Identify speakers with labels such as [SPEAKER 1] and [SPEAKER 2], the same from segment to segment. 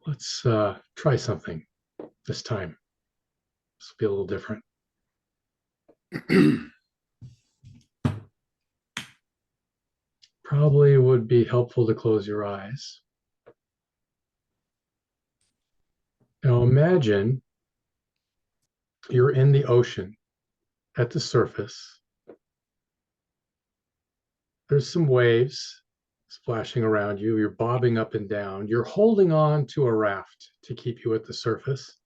[SPEAKER 1] Let's try something this time. This will be a little different. Probably would be helpful to close your eyes. Now imagine you're in the ocean at the surface. There's some waves splashing around you. You're bobbing up and down. You're holding on to a raft to keep you at the surface.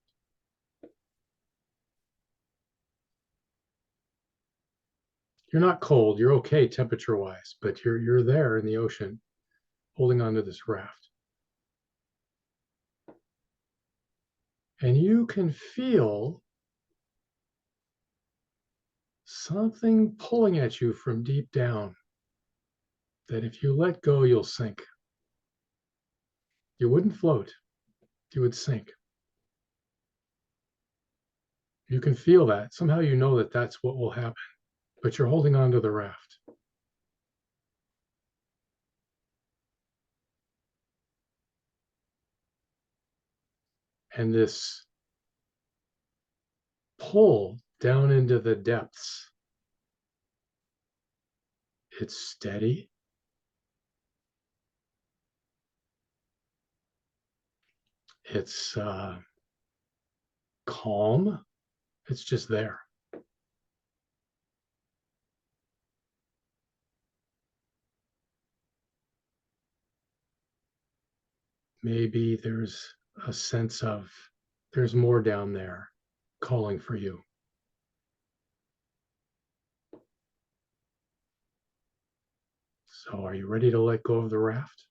[SPEAKER 1] You're not cold. You're okay temperature-wise, but you're there in the ocean holding on to this raft. And you can feel something pulling at you from deep down that if you let go, you'll sink. You wouldn't float, you would sink. You can feel that. Somehow you know that that's what will happen, but you're holding on to the raft. And this pull down into the depths, it's steady. It's calm. It's just there. Maybe there's a sense of there's more down there calling for you. So are you ready to let go of the raft?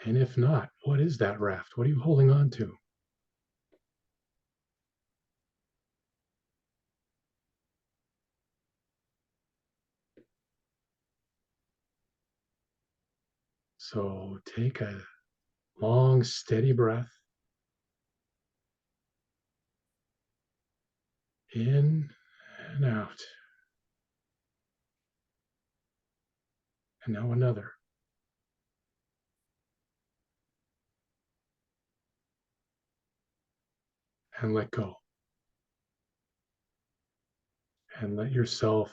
[SPEAKER 1] And if not, what is that raft? What are you holding on to? So take a long, steady breath in and out. And now another. And let go. And let yourself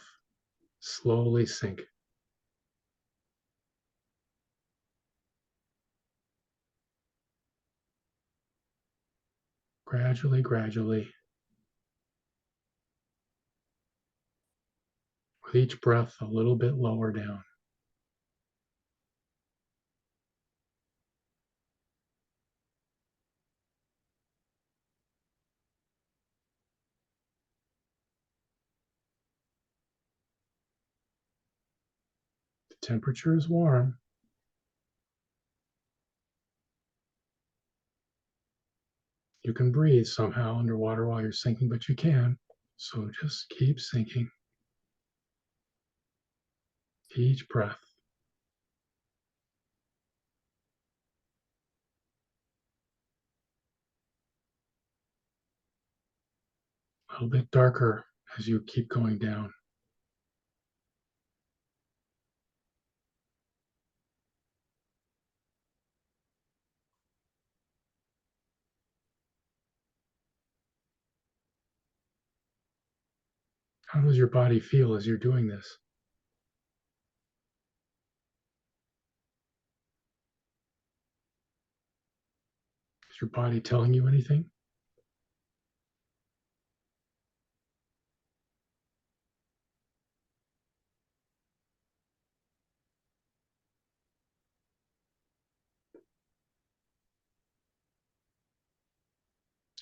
[SPEAKER 1] slowly sink. Gradually, gradually. With each breath a little bit lower down. The temperature is warm. You can breathe somehow underwater while you're sinking, but you can. So just keep sinking. Each breath. A little bit darker as you keep going down. How does your body feel as you're doing this? Is your body telling you anything?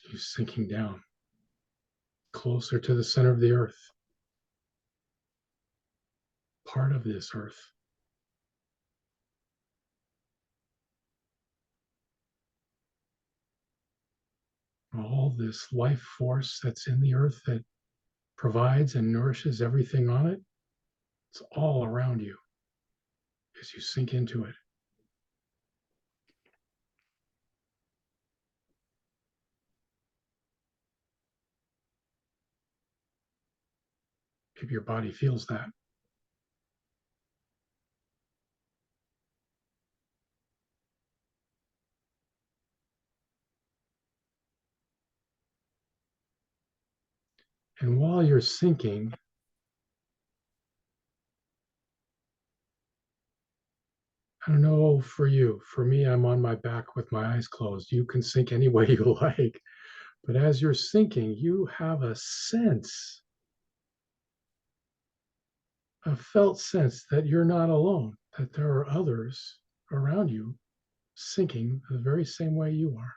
[SPEAKER 1] You're sinking down closer to the center of the earth, part of this earth. All this life force that's in the earth that provides and nourishes everything on it, it's all around you as you sink into it. Maybe your body feels that. And while you're sinking, I don't know for you. For me, I'm on my back with my eyes closed. You can sink any way you like. But as you're sinking, you have a felt sense that you're not alone, that there are others around you sinking the very same way you are.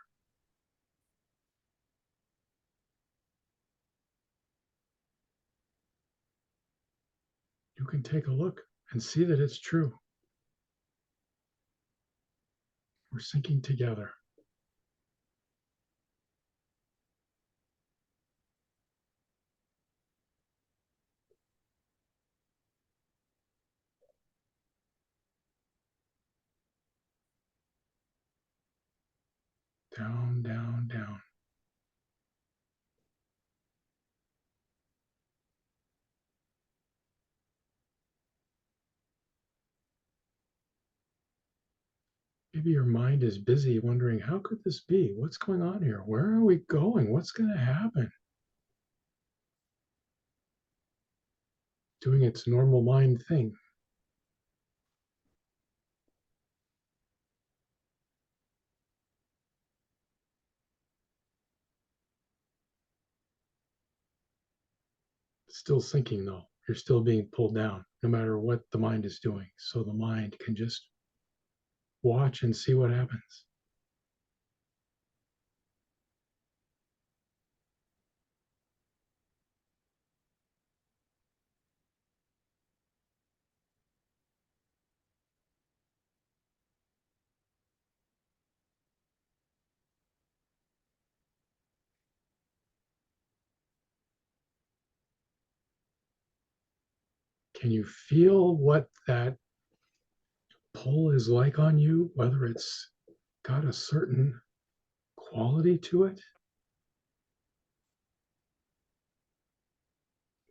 [SPEAKER 1] You can take a look and see that it's true. We're sinking together. Down, down, down. Maybe your mind is busy wondering, how could this be? What's going on here? Where are we going? What's going to happen? Doing its normal mind thing. Still sinking though. You're still being pulled down no matter what the mind is doing. So the mind can just watch and see what happens. Can you feel what that pull is like on you, whether it's got a certain quality to it?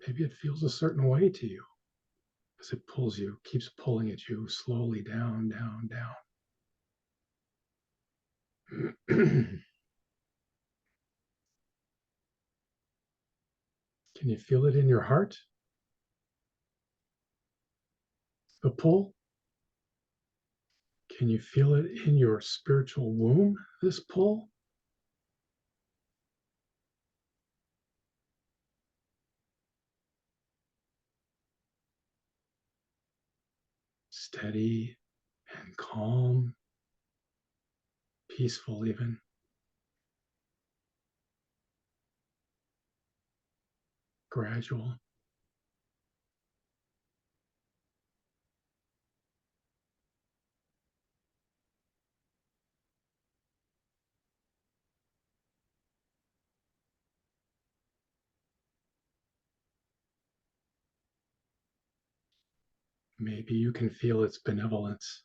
[SPEAKER 1] Maybe it feels a certain way to you as it pulls you, keeps pulling at you slowly down, down, down. Can you feel it in your heart? The pull? Can you feel it in your spiritual womb, this pull? Steady and calm, peaceful even, gradual. Maybe you can feel its benevolence.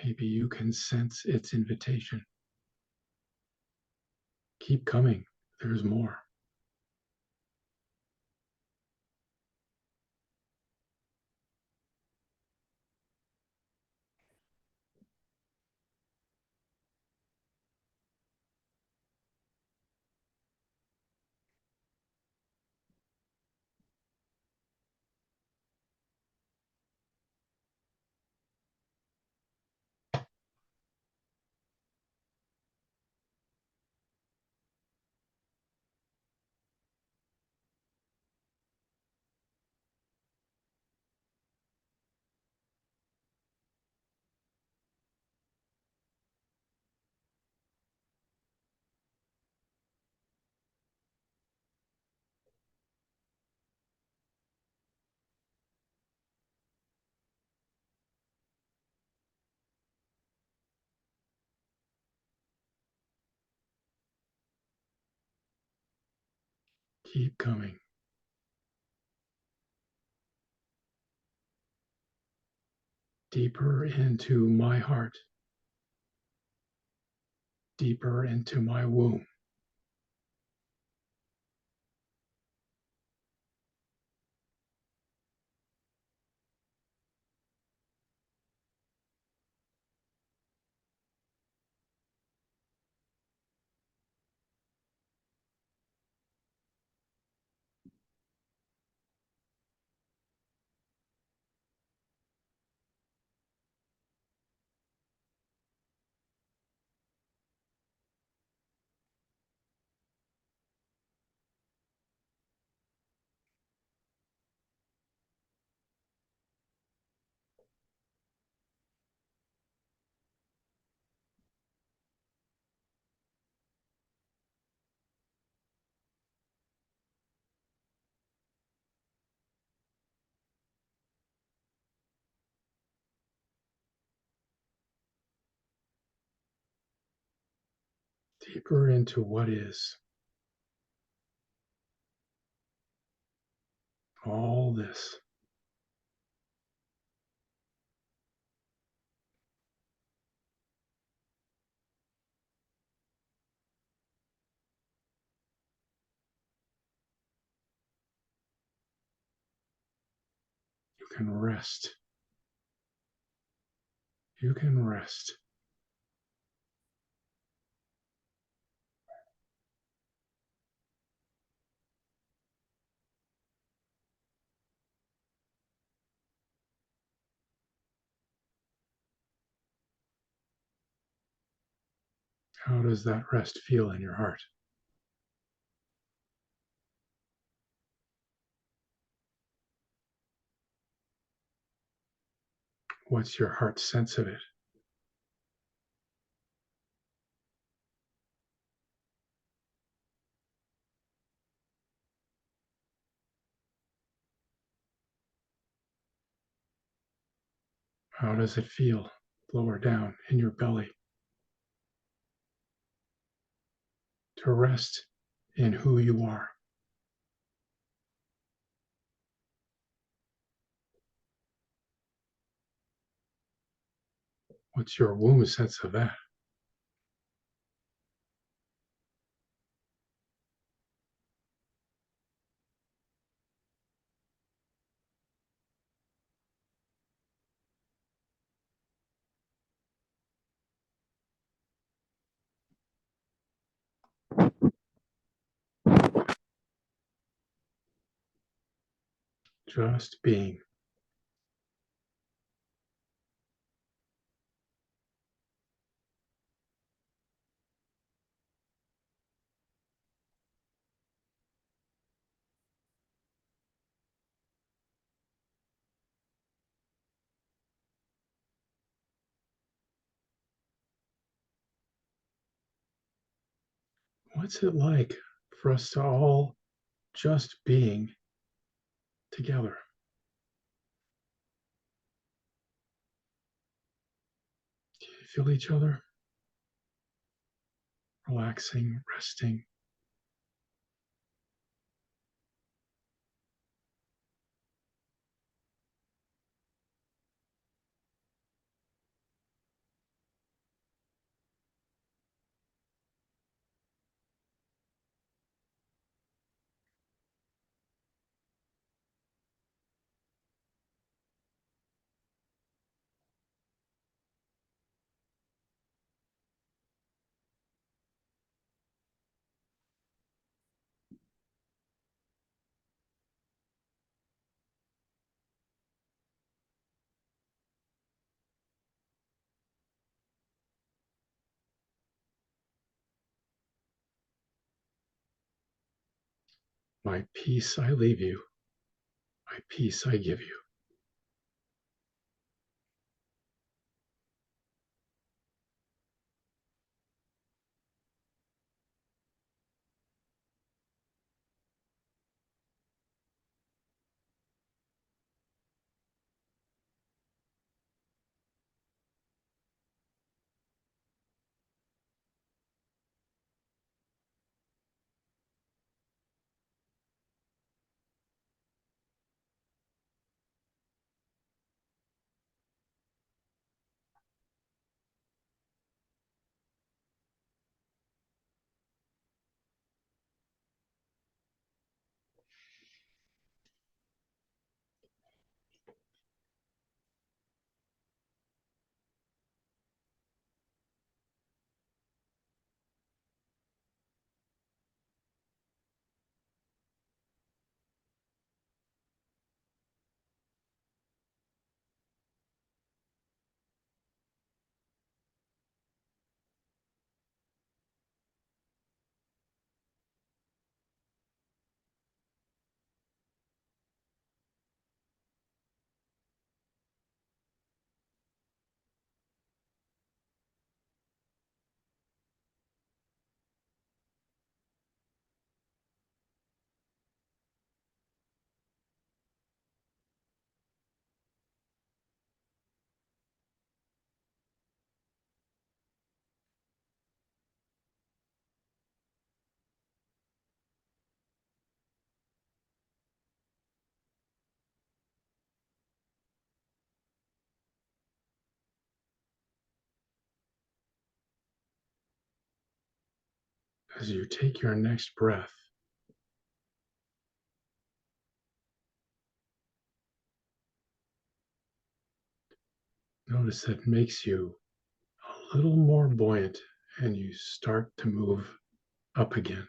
[SPEAKER 1] Maybe you can sense its invitation. Keep coming. There's more. Keep coming. deeper into my heart, deeper into my womb. Deeper into what is. All this. You can rest. You can rest. How does that rest feel in your heart? What's your heart's sense of it? How does it feel lower down in your belly? To rest in who you are. What's your womb sense of that? Just being. What's it like for us to all just being together? Do you feel each other? Relaxing, resting. My peace I leave you. My peace I give you. As you take your next breath, notice that makes you a little more buoyant and you start to move up again.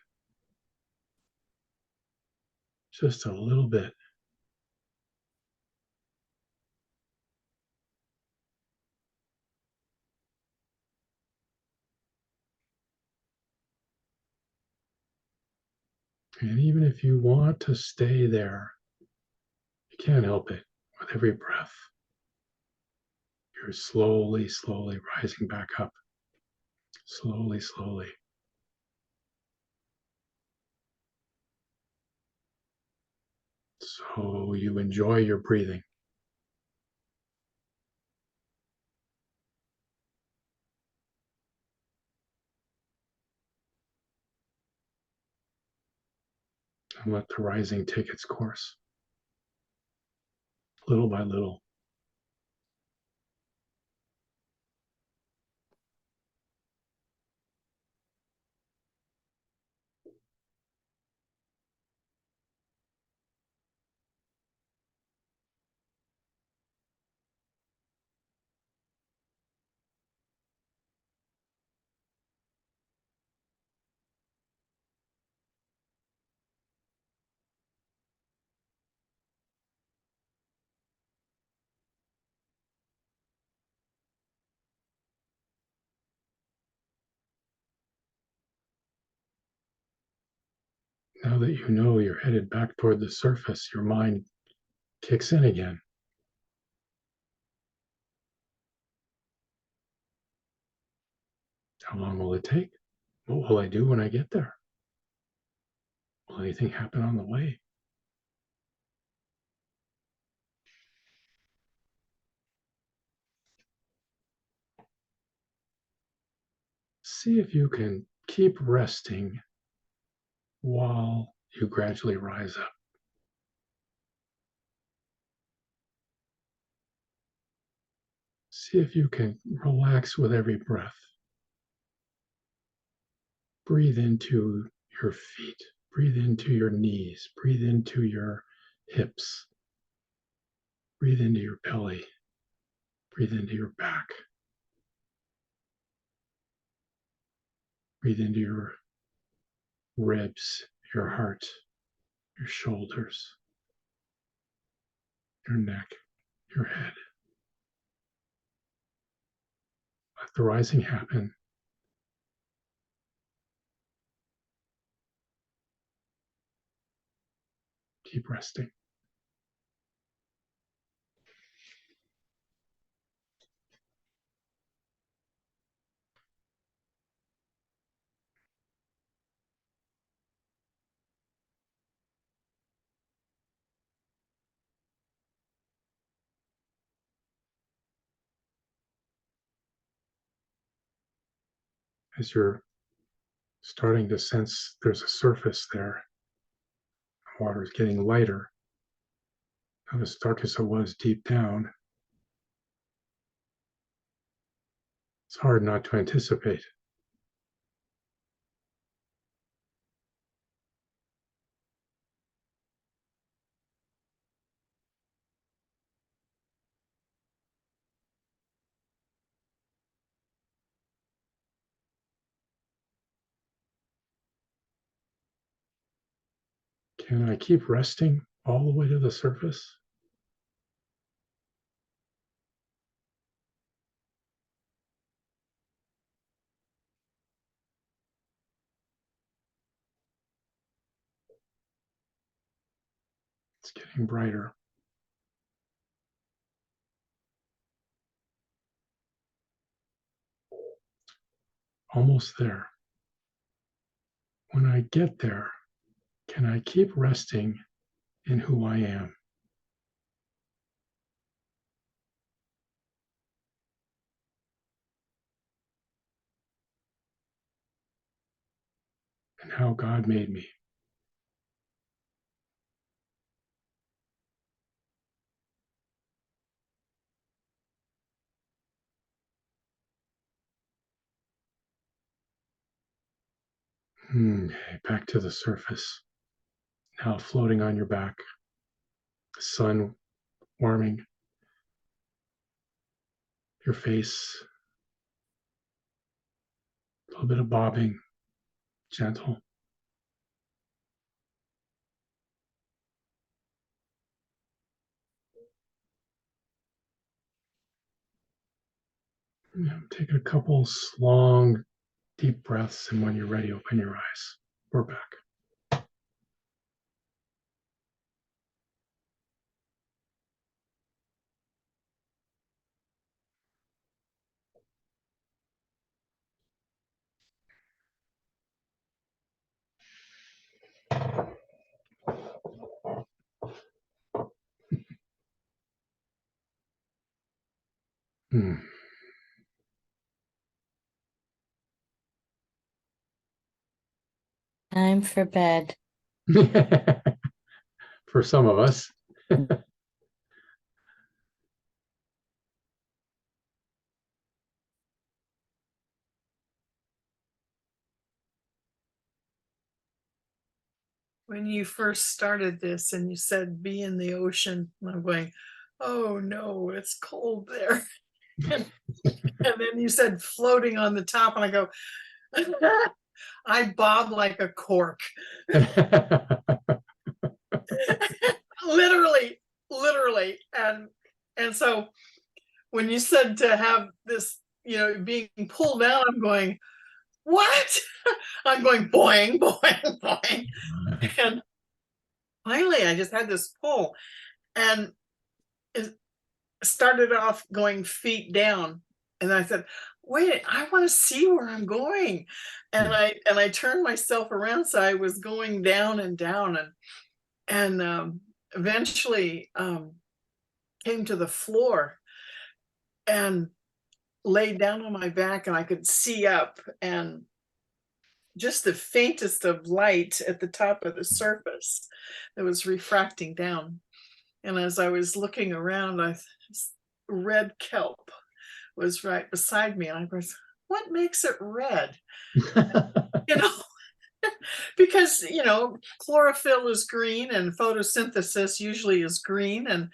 [SPEAKER 1] Just a little bit. And even if you want to stay there, you can't help it. With every breath, you're slowly, slowly rising back up. Slowly, slowly. So you enjoy your breathing. And let the rising take its course, little by little. Now that you know you're headed back toward the surface, your mind kicks in again. How long will it take? What will I do when I get there? Will anything happen on the way? See if you can keep resting while you gradually rise up. See if you can relax with every breath. Breathe into your feet, breathe into your knees, breathe into your hips, breathe into your belly, breathe into your back, breathe into your ribs, your heart, your shoulders, your neck, your head. Let the rising happen. Keep resting. As you're starting to sense there's a surface there, the water is getting lighter, not as dark as it was deep down. It's hard not to anticipate. Can I keep resting all the way to the surface? It's getting brighter. Almost there. When I get there, can I keep resting in who I am? And how God made me? Okay, back to the surface. Now floating on your back, the sun warming your face, a little bit of bobbing, gentle. Take a couple long, deep breaths, and when you're ready, open your eyes. We're back. Hmm.
[SPEAKER 2] Time for bed.
[SPEAKER 1] For some of us.
[SPEAKER 3] When you first started this and you said be in the ocean, I'm going, oh no, it's cold there. And then you said floating on the top, and I go, I bob like a cork. literally, literally. And so when you said to have this, being pulled down, I'm going, what? I'm going boing, boing, boing. And finally I just had this pull, and it started off going feet down, and I said, wait, I want to see where I'm going. And I turned myself around, so I was going down and down, and eventually came to the floor and laid down on my back, and I could see up, and just the faintest of light at the top of the surface that was refracting down. And as I was looking around, red kelp was right beside me, and I was, what makes it red? You know, because chlorophyll is green and photosynthesis usually is green, and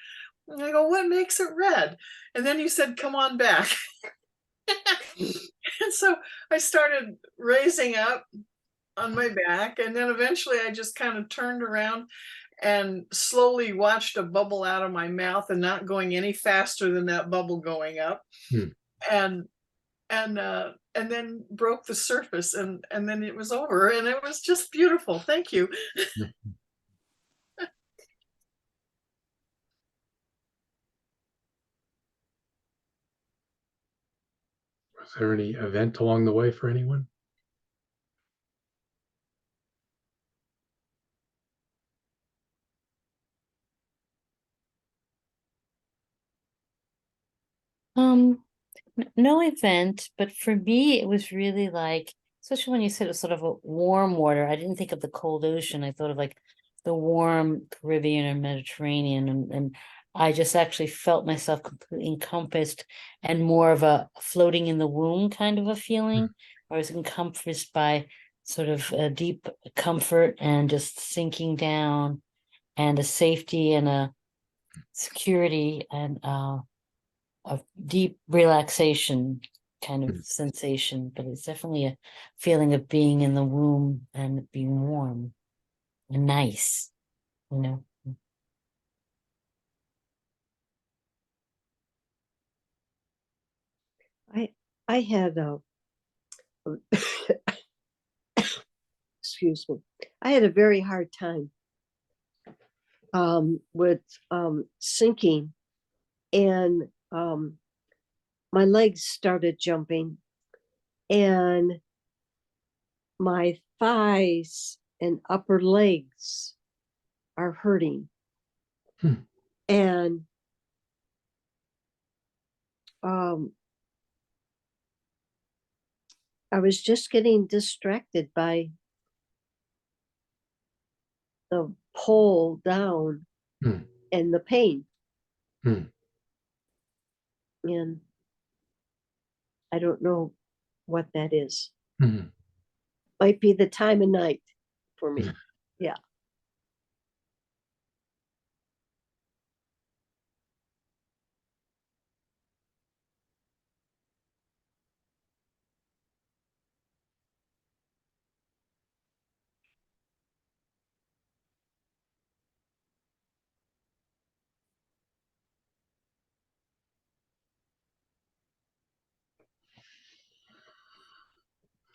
[SPEAKER 3] I go, what makes it red? And then you said, come on back. And so I started raising up on my back, and then eventually I just kind of turned around and slowly watched a bubble out of my mouth, and not going any faster than that bubble going up. and and then broke the surface, and then it was over, and it was just beautiful. Thank you.
[SPEAKER 1] Was there any event along the way for anyone?
[SPEAKER 2] Um, no event, but for me, it was really like, especially when you said it was sort of a warm water. I didn't think of the cold ocean. I thought of like the warm Caribbean or Mediterranean, and I just actually felt myself completely encompassed and more of a floating in the womb kind of a feeling. I was encompassed by sort of a deep comfort and just sinking down, and a safety and a security and a deep relaxation kind of sensation, but it's definitely a feeling of being in the womb and being warm and nice, you know.
[SPEAKER 4] I had a excuse me. I had a very hard time with sinking, and my legs started jumping, and my thighs and upper legs are hurting. And I was just getting distracted by the pull down and the pain. And I don't know what that is. might be the time of night for me. Yeah.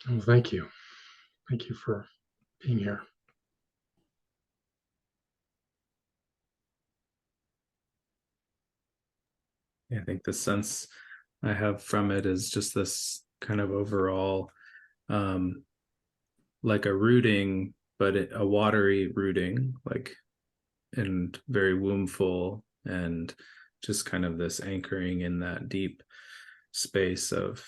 [SPEAKER 1] Well, thank you. Thank you for being here.
[SPEAKER 5] I think the sense I have from it is just this kind of overall, like a rooting, but a watery rooting, like, and very wombful, and just kind of this anchoring in that deep space of,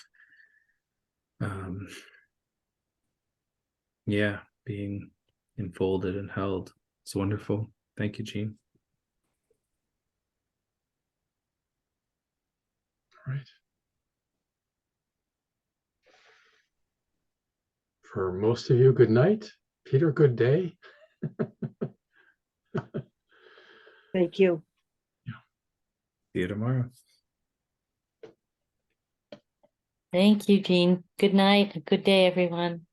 [SPEAKER 5] yeah, being enfolded and held. It's wonderful. Thank you, Jean.
[SPEAKER 1] Right. For most of you, good night. Peter, good day.
[SPEAKER 4] Thank you.
[SPEAKER 5] See you tomorrow.
[SPEAKER 2] Thank you, Jean. Good night. Good day, everyone.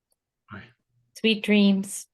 [SPEAKER 1] Bye.
[SPEAKER 2] Sweet dreams.